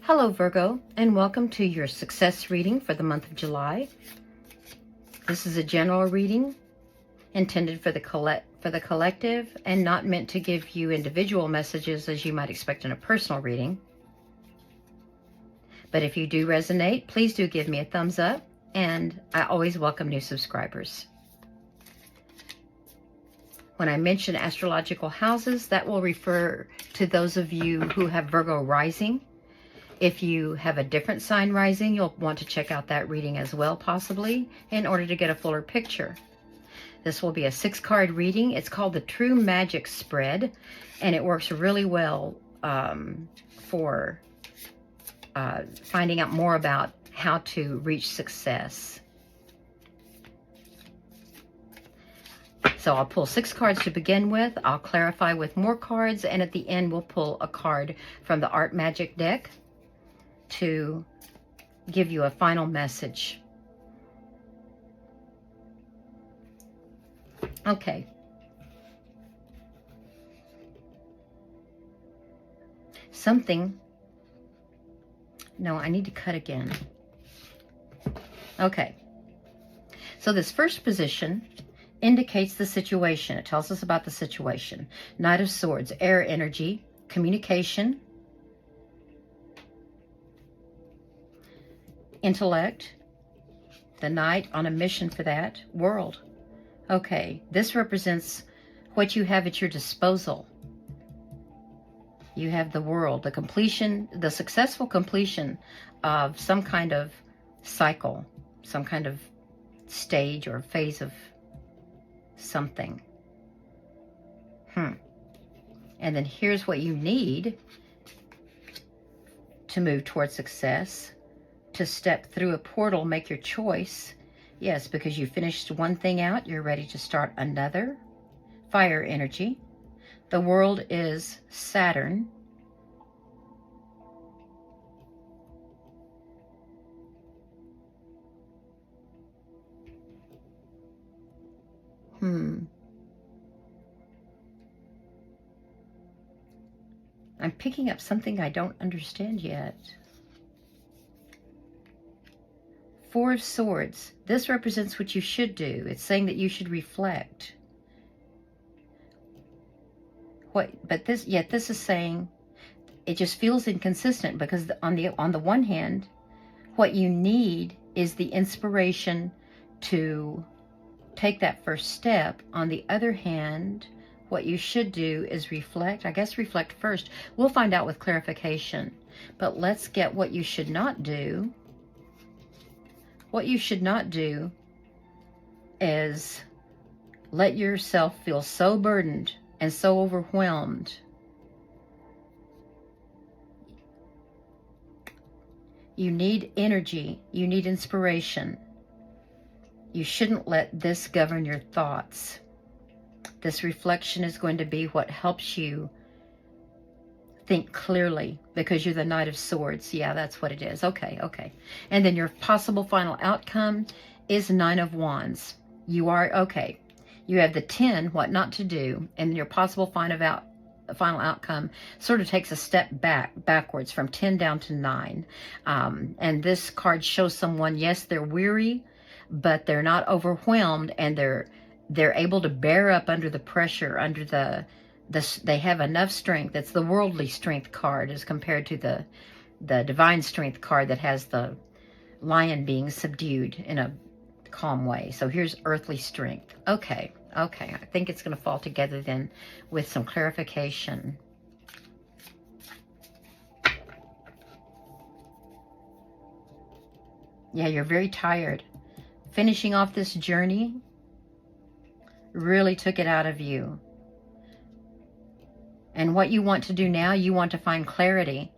Hello Virgo, and welcome to your success reading for the month of July. This is a general reading intended for the collective and not meant to give you individual messages as you might expect in a personal reading. But if you do resonate, please do give me a thumbs up, and I always welcome new subscribers. When I mention astrological houses, that will refer to those of you who have Virgo rising. If you have a different sign rising, you'll want to check out that reading as well, possibly, in order to get a fuller picture. This will be a 6-card reading. It's called the True Magic Spread, and it works really well for finding out more about how to reach success. So I'll pull 6 cards to begin with. I'll clarify with more cards, and at the end we'll pull a card from the Art Magic deck to give you a final message. Okay. No, I need to cut again. Okay. So this first position indicates the situation. It tells us about the situation. Knight of Swords, air energy, communication, intellect, the Knight on a mission for that, world. Okay, this represents what you have at your disposal. You have the world, the completion, the successful completion of some kind of cycle, some kind of stage or phase of something. And then here's what you need to move towards success. To step through a portal, make your choice. Yes, because you finished one thing out, you're ready to start another. Fire energy. The world is Saturn. I'm picking up something I don't understand yet. 4 of Swords. This represents what you should do. It's saying that you should reflect. But this is saying it just feels inconsistent, because on the one hand, what you need is the inspiration to take that first step. On the other hand, what you should do is reflect. I guess reflect first. We'll find out with clarification. But let's get what you should not do. What you should not do is let yourself feel so burdened and so overwhelmed. You need energy. You need inspiration. You shouldn't let this govern your thoughts. This reflection is going to be what helps you think clearly, because you're the Knight of Swords. Yeah, that's what it is. Okay. And then your possible final outcome is 9 of Wands. You have the 10, what not to do, and your possible final outcome sort of takes a step backwards from 10 down to 9. And this card shows someone, yes, they're weary, but they're not overwhelmed, and they're able to bear up under the pressure, they have enough strength. It's the worldly strength card as compared to the divine strength card that has the lion being subdued in a calm way. So here's earthly strength. Okay. I think it's going to fall together then with some clarification. Yeah, you're very tired. Finishing off this journey really took it out of you. And what you want to do now, you want to find clarity.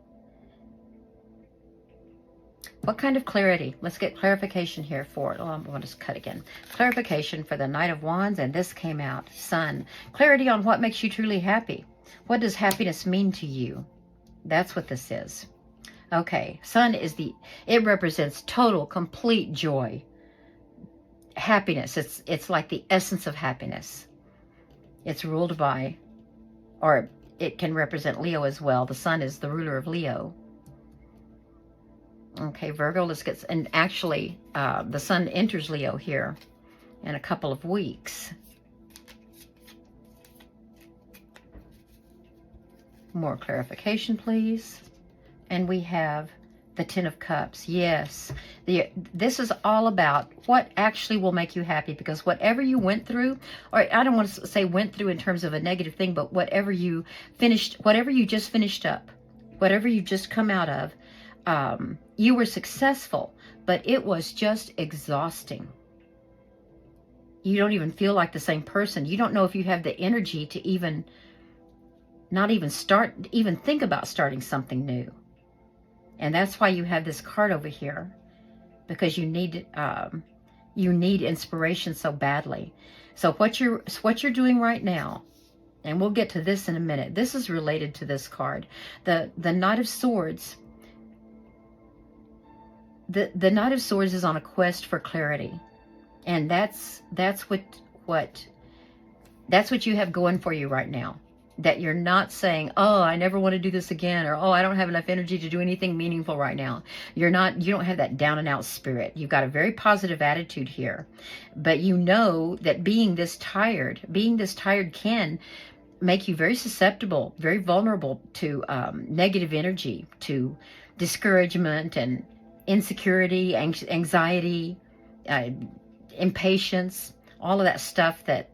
What kind of clarity? Let's get clarification here for it. I'm going to just cut again. Clarification for the Knight of Wands, and this came out. Sun. Clarity on what makes you truly happy. What does happiness mean to you? That's what this is. Okay, Sun it represents total, complete joy. Happiness. It's like the essence of happiness. It's ruled by, or it can represent Leo as well. The Sun is the ruler of Leo. Okay, Virgo, let's get, and actually, the sun enters Leo here in a couple of weeks. More clarification, please. And we have the Ten of Cups. Yes, this is all about what actually will make you happy, because whatever you went through, or I don't want to say went through in terms of a negative thing, but whatever you just finished up, whatever you just come out of, you were successful, but it was just exhausting. You don't even feel like the same person. You don't know if you have the energy to even think about starting something new. And that's why you have this card over here, because you need inspiration so badly. So what you're doing right now, and we'll get to this in a minute. This is related to this card. The Knight of Swords. The Knight of Swords is on a quest for clarity. And that's what you have going for you right now. That you're not saying, oh, I never want to do this again, or oh, I don't have enough energy to do anything meaningful right now. You don't have that down and out spirit. You've got a very positive attitude here. But you know that being this tired can make you very susceptible, very vulnerable to negative energy, to discouragement and insecurity, anxiety, impatience, all of that stuff that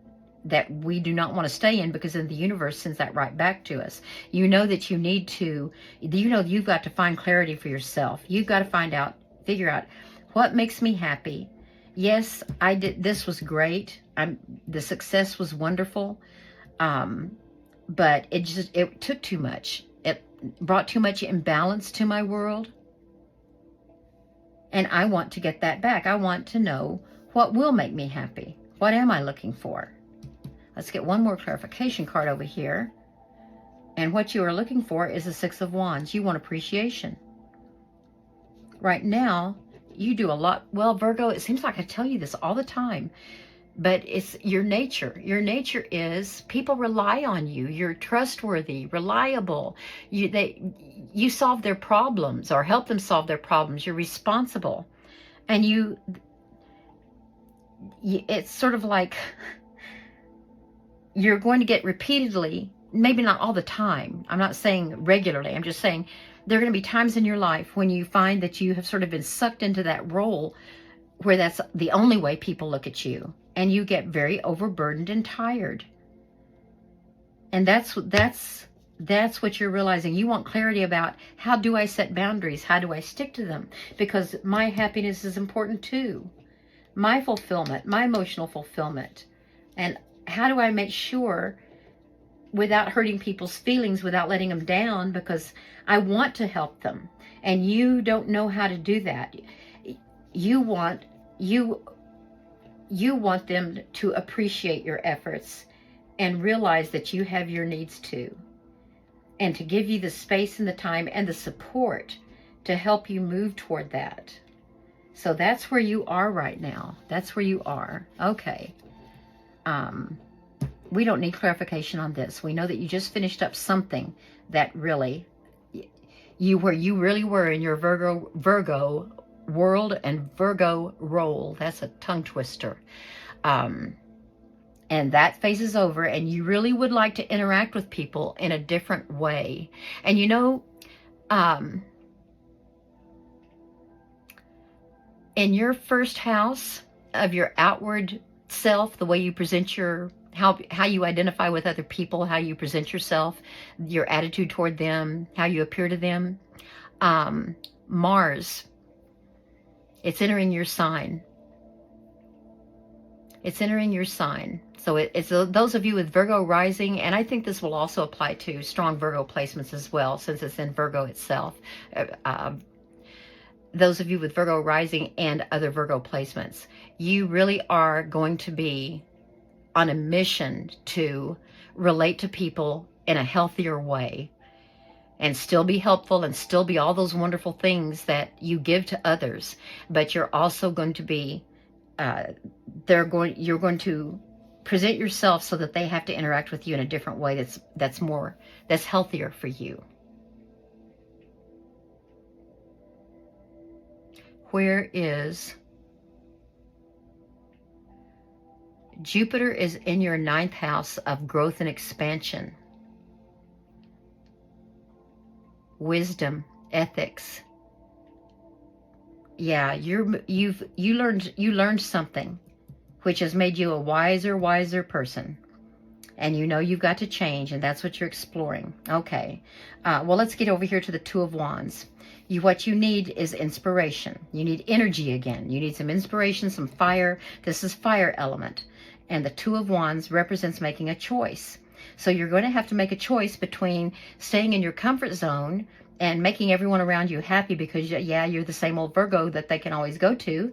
we do not want to stay in, because then the universe sends that right back to us. You know that you've got to find clarity for yourself. You've got to figure out what makes me happy. Yes, I did. This was great. The success was wonderful. But it took too much. It brought too much imbalance to my world. And I want to get that back. I want to know what will make me happy. What am I looking for? Let's get one more clarification card over here. And what you are looking for is the Six of Wands. You want appreciation. Right now, you do a lot. Well, Virgo, it seems like I tell you this all the time, but it's your nature. Your nature is people rely on you. You're trustworthy, reliable. You solve their problems or help them solve their problems. You're responsible. And it's sort of like you're going to get repeatedly, maybe not all the time. I'm not saying regularly. I'm just saying there are going to be times in your life when you find that you have sort of been sucked into that role where that's the only way people look at you. And you get very overburdened and tired. And that's what you're realizing. You want clarity about, how do I set boundaries? How do I stick to them? Because my happiness is important too. My fulfillment, my emotional fulfillment. And how do I make sure, without hurting people's feelings, without letting them down, because I want to help them. And you don't know how to do that. You want them to appreciate your efforts and realize that you have your needs too. And to give you the space and the time and the support to help you move toward that. So that's where you are right now. That's where you are. Okay. We don't need clarification on this. We know that you just finished up something that really, you really were in your Virgo world and Virgo role. That's a tongue twister. And that phase is over, and you really would like to interact with people in a different way. And you know, in your first house of your outward self, the way you present how you identify with other people, how you present yourself, your attitude toward them, how you appear to them, Mars, it's entering your sign. It's entering your sign. So it's those of you with Virgo rising, and I think this will also apply to strong Virgo placements as well, since it's in Virgo itself. Those of you with Virgo rising and other Virgo placements, you really are going to be on a mission to relate to people in a healthier way and still be helpful and still be all those wonderful things that you give to others. But you're also going to be, you're going to present yourself so that they have to interact with you in a different way that's healthier for you. where is Jupiter is in your 9th house of growth and expansion, wisdom, ethics. Yeah, you learned something, which has made you a wiser person. And you know you've got to change, and that's what you're exploring. Okay. Well, let's get over here to the Two of Wands. What you need is inspiration. You need energy again. You need some inspiration, some fire. This is fire element. And the Two of Wands represents making a choice. So you're going to have to make a choice between staying in your comfort zone and making everyone around you happy because, yeah, you're the same old Virgo that they can always go to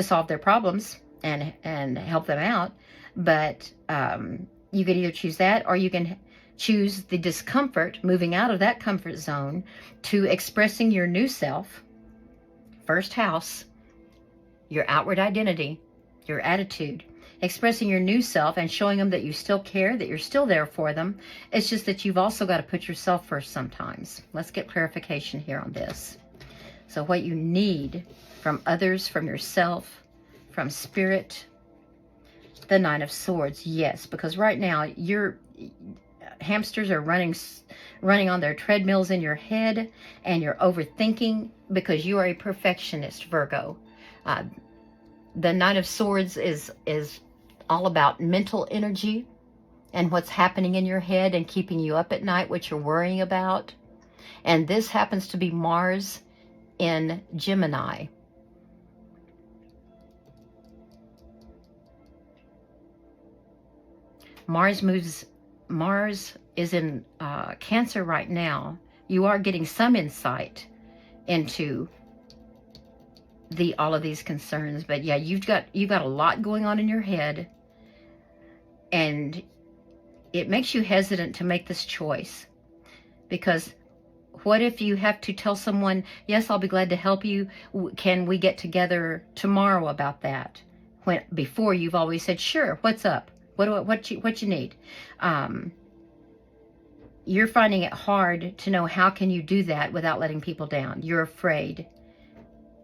solve their problems and help them out. But you could either choose that, or you can choose the discomfort, moving out of that comfort zone to expressing your new self, first house, your outward identity, your attitude, expressing your new self and showing them that you still care, that you're still there for them. It's just that you've also got to put yourself first sometimes. Let's get clarification here on this. So what you need from others, from yourself, from spirit, the Nine of Swords, yes, because right now your hamsters are running on their treadmills in your head, and you're overthinking because you are a perfectionist, Virgo. The Nine of Swords is all about mental energy and what's happening in your head and keeping you up at night, what you're worrying about. And this happens to be Mars in Gemini. Mars is in Cancer right now. You are getting some insight into all of these concerns, but yeah, you've got a lot going on in your head, and it makes you hesitant to make this choice. Because what if you have to tell someone, yes, I'll be glad to help you, can we get together tomorrow about that, when before you've always said, sure, what's up, what you need. You're finding it hard to know how can you do that without letting people down. You're afraid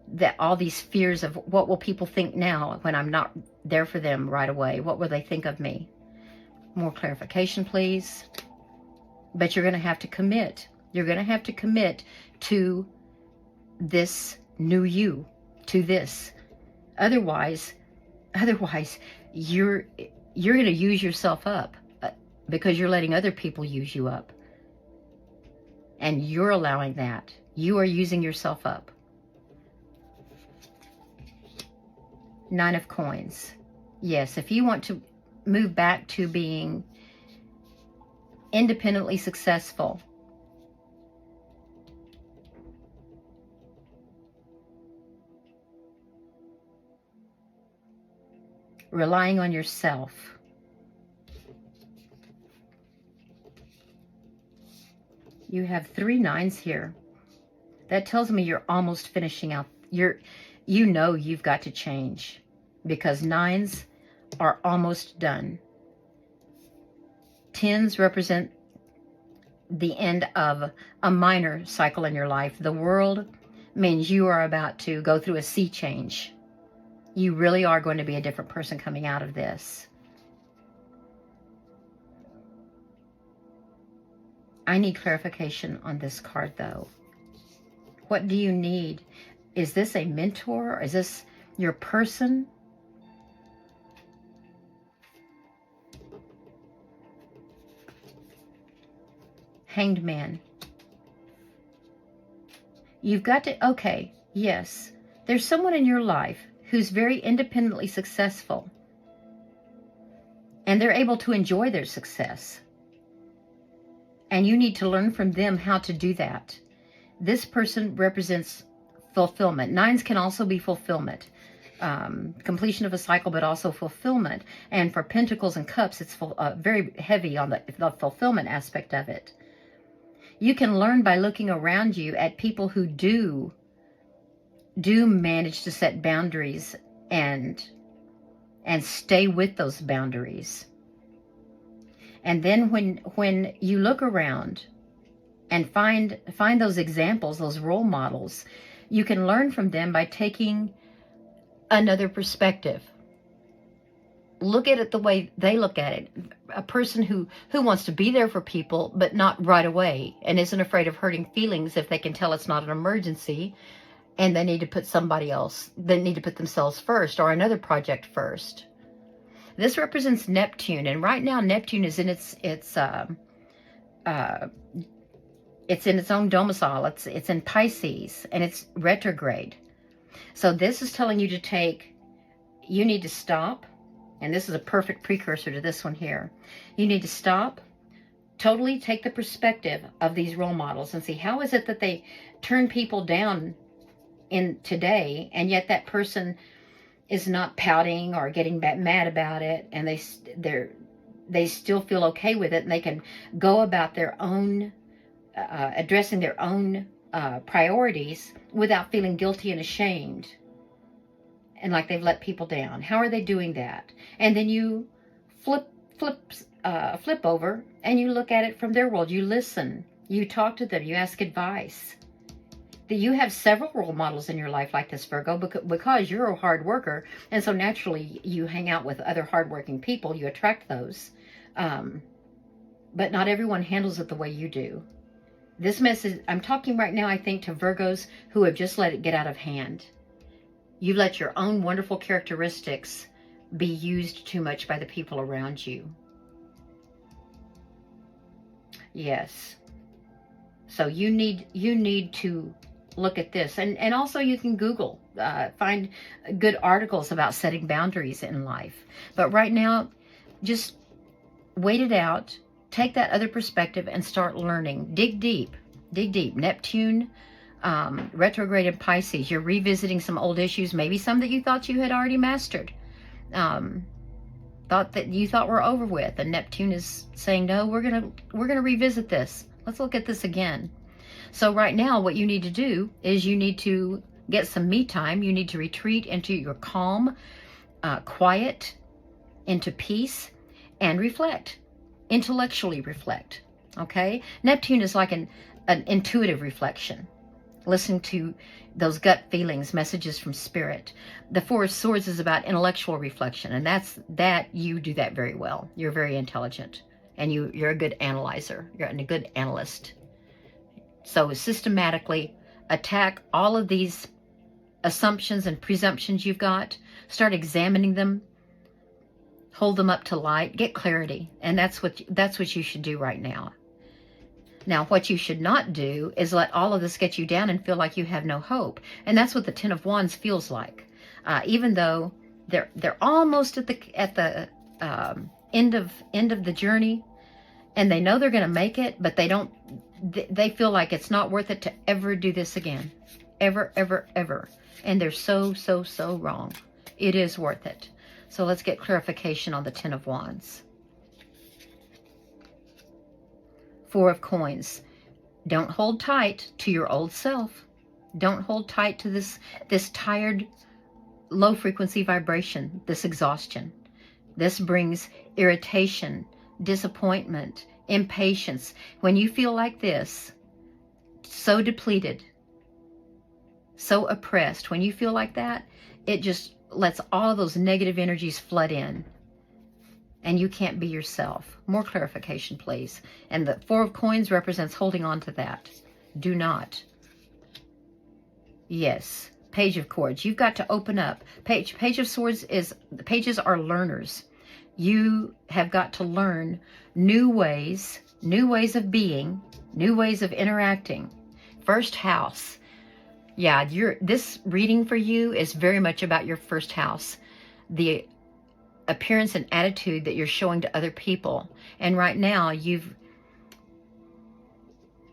that all these fears of what will people think now when I'm not there for them right away. What will they think of me? More clarification, please. But you're going to have to commit. You're going to have to commit to this new you, to this. Otherwise you're going to use yourself up because you're letting other people use you up. And you're allowing that. You are using yourself up. Nine of Coins. Yes, if you want to move back to being independently successful, relying on yourself, you have 3 nines here. That tells me you're almost finishing out. You know you've got to change because 9s are almost done. 10s represent the end of a minor cycle in your life. The world means you are about to go through a sea change. You really are going to be a different person coming out of this. I need clarification on this card, though. What do you need? Is this a mentor? Is this your person? Hanged Man. You've got to, okay, yes. There's someone in your life who's very independently successful, and they're able to enjoy their success. And you need to learn from them how to do that. This person represents fulfillment. 9s can also be fulfillment. Completion of a cycle, but also fulfillment. And for Pentacles and Cups, it's very heavy on the fulfillment aspect of it. You can learn by looking around you at people who do manage to set boundaries and stay with those boundaries. And then when you look around and find those examples, those role models, You can learn from them by taking another perspective. Look at it the way they look at it. A person who wants to be there for people, but not right away, and isn't afraid of hurting feelings if they can tell it's not an emergency, and they need to put somebody else, they need to put themselves first, or another project first. This represents Neptune, and right now Neptune is in it's in its own domicile. It's in Pisces, and it's retrograde. So this is telling you you need to stop. And this is a perfect precursor to this one here. You need to stop, totally take the perspective of these role models and see how is it that they turn people down in today, and yet that person is not pouting or getting mad about it, and they still feel okay with it, and they can go about their own, addressing their own priorities without feeling guilty and ashamed. And like they've let people down. How are they doing that? And then you flip over and you look at it from their world. You listen. You talk to them. You ask advice. That you have several role models in your life like this, Virgo, because you're a hard worker, and so naturally you hang out with other hardworking people. You attract those, but not everyone handles it the way you do. This message I'm talking right now, I think, to Virgos who have just let it get out of hand. You let your own wonderful characteristics be used too much by the people around you. Yes. So you need to look at this. And also you can Google, find good articles about setting boundaries in life. But right now, just wait it out. Take that other perspective and start learning. Dig deep. Dig deep. Neptune, retrograde in Pisces. You're revisiting some old issues, maybe some that you thought you had already mastered, thought that you thought were over with, and Neptune is saying, no, we're gonna revisit this. Let's look at this again. So right now what you need to do is you need to get some me time. You need to retreat into your calm, quiet, into peace, and reflect, intellectually reflect. Okay, Neptune is like an intuitive reflection, listening to those gut feelings, messages from spirit. The Four of Swords is about intellectual reflection, and you do that very well. You're very intelligent, and you're a good analyzer. You're a good analyst. So systematically attack all of these assumptions and presumptions you've got. Start examining them. Hold them up to light. Get clarity, and that's what you should do right now. Now, what you should not do is let all of this get you down and feel like you have no hope. And that's what the Ten of Wands feels like. Even though they're almost at the end of the journey, and they know they're going to make it, but they feel like it's not worth it to ever do this again. Ever, ever, ever. And they're so wrong. It is worth it. So let's get clarification on the Ten of Wands. Four of Coins. Don't hold tight to your old self. Don't hold tight to this tired, low frequency vibration, this exhaustion. This brings irritation, disappointment, impatience. When you feel like this, so depleted, so oppressed, when you feel like that, it just lets all of those negative energies flood in. And you can't be yourself. More clarification, please. And the Four of Coins represents holding on to that. Do not. Yes. Page of Swords. You've got to open up. Page of Swords is, the pages are learners. You have got to learn new ways of being, new ways of interacting. First house. Yeah, this reading for you is very much about your first house. The appearance and attitude that you're showing to other people. And right now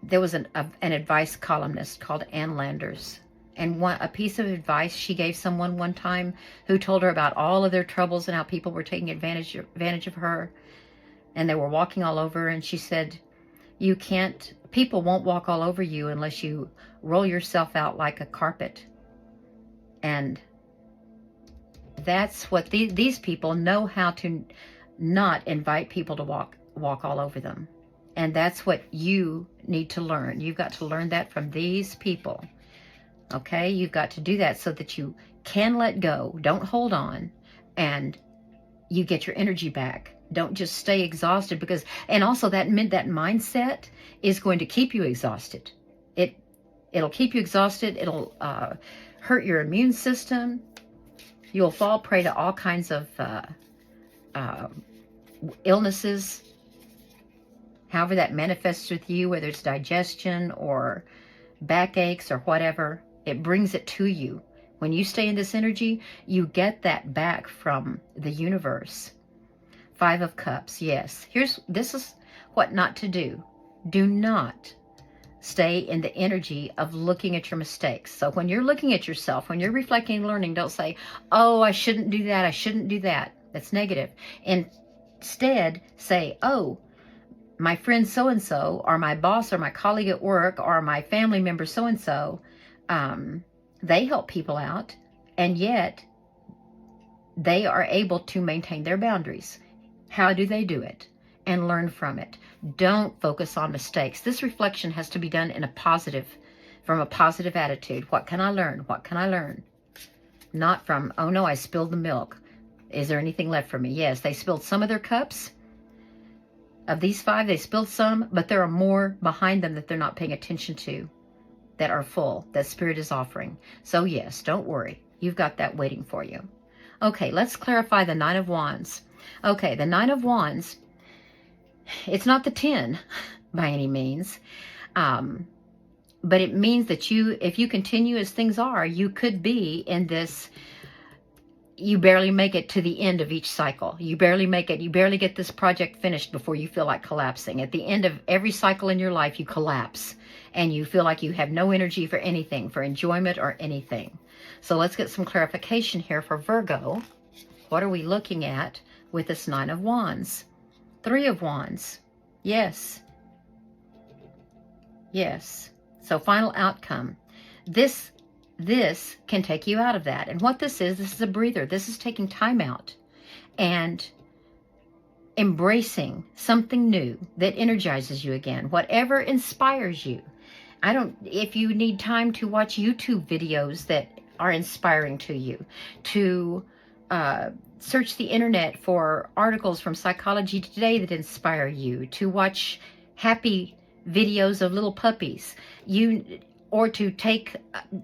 there was an advice columnist called Ann Landers, and a piece of advice she gave someone one time who told her about all of their troubles and how people were taking advantage of her, and they were walking all over, and she said, people won't walk all over you unless you roll yourself out like a carpet. And that's what these people know, how to not invite people to walk all over them. And that's what you need to learn. You've got to learn that from these people. Okay, you've got to do that so that you can let go. Don't hold on, and you get your energy back. Don't just stay exhausted, because, and also that mindset is going to keep you exhausted. It'll keep you exhausted. It'll hurt your immune system. You'll fall prey to all kinds of illnesses, however that manifests with you, whether it's digestion or backaches or whatever. It brings it to you. When you stay in this energy, you get that back from the universe. 5 of Cups, yes. This is what not to do. Do not stay in the energy of looking at your mistakes. So when you're looking at yourself, when you're reflecting and learning, don't say, oh, I shouldn't do that, I shouldn't do that. That's negative. Instead, say, oh, my friend so-and-so, or my boss, or my colleague at work, or my family member so-and-so, they help people out, and yet they are able to maintain their boundaries. How do they do it? And learn from it. Don't focus on mistakes. This reflection has to be done in from a positive attitude. What can I learn? What can I learn? Not from, oh no, I spilled the milk. Is there anything left for me? Yes, they spilled some of their cups. Of these 5, they spilled some, but there are more behind them that they're not paying attention to, that are full, that Spirit is offering. So yes, don't worry. You've got that waiting for you. Okay, let's clarify the 9 of Wands. Okay, the 9 of Wands, it's not the 10 by any means, but it means that if you continue as things are, you could be in this, you barely make it to the end of each cycle. You barely make it. You barely get this project finished before you feel like collapsing. At the end of every cycle in your life, you collapse and you feel like you have no energy for anything, for enjoyment or anything. So let's get some clarification here for Virgo. What are we looking at with this 9 of Wands? 3 of Wands. Yes. Yes. So final outcome. This can take you out of that. And what this is a breather. This is taking time out and embracing something new that energizes you again. Whatever inspires you. If you need time to watch YouTube videos that are inspiring to you, to search the internet for articles from Psychology Today that inspire you, to watch happy videos of little puppies, or to take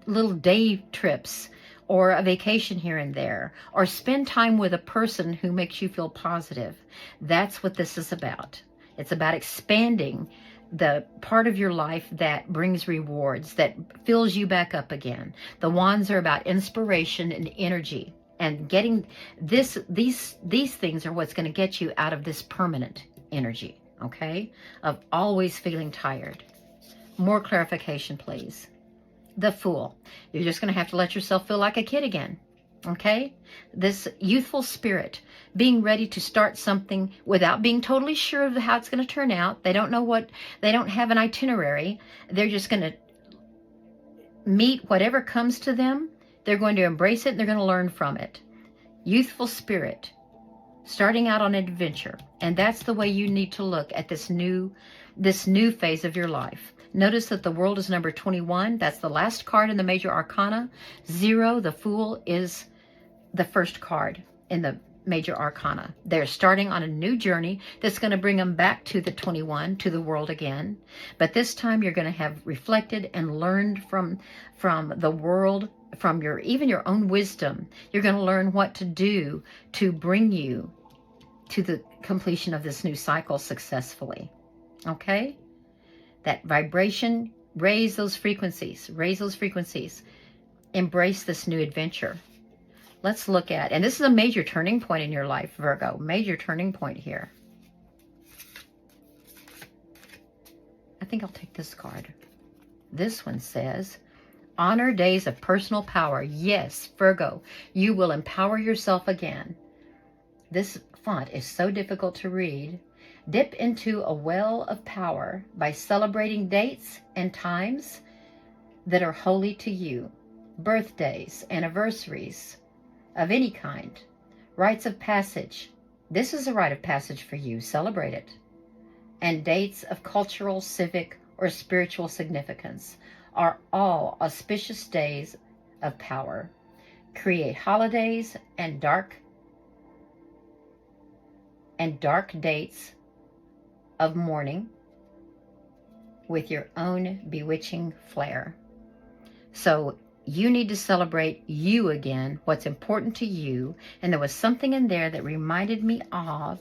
little day trips or a vacation here and there, or spend time with a person who makes you feel positive. That's what this is about. It's about expanding the part of your life that brings rewards, that fills you back up again. The Wands are about inspiration and energy. And getting these things are what's going to get you out of this permanent energy, okay, of always feeling tired. More clarification, please. The Fool. You're just going to have to let yourself feel like a kid again, okay? This youthful spirit, being ready to start something without being totally sure of how it's going to turn out. They don't know they don't have an itinerary. They're just going to meet whatever comes to them. They're going to embrace it and they're going to learn from it. Youthful spirit, starting out on an adventure. And that's the way you need to look at this new phase of your life. Notice that the World is number 21. That's the last card in the major arcana. 0, the Fool, is the first card in the major arcana. They're starting on a new journey that's going to bring them back to the 21, to the World again. But this time you're going to have reflected and learned from the world, from even your own wisdom. You're going to learn what to do to bring you to the completion of this new cycle successfully. Okay? That vibration, raise those frequencies. Raise those frequencies. Embrace this new adventure. Let's look at, and this is a major turning point in your life, Virgo. Major turning point here. I think I'll take this card. This one says, honor days of personal power. Yes, Virgo, you will empower yourself again. This font is so difficult to read. Dip into a well of power by celebrating dates and times that are holy to you. Birthdays, anniversaries of any kind. Rites of passage. This is a rite of passage for you. Celebrate it. And dates of cultural, civic, or spiritual significance. are all auspicious days of power. Create holidays and dark dates of mourning with your own bewitching flair. So you need to celebrate you again, what's important to you. And there was something in there that reminded me of,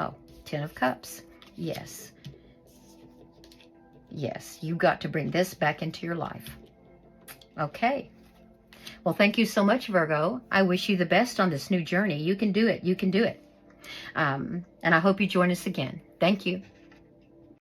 oh, 10 of Cups. Yes. Yes, you got to bring this back into your life. Okay. Well, thank you so much, Virgo. I wish you the best on this new journey. You can do it. You can do it. And I hope you join us again. Thank you.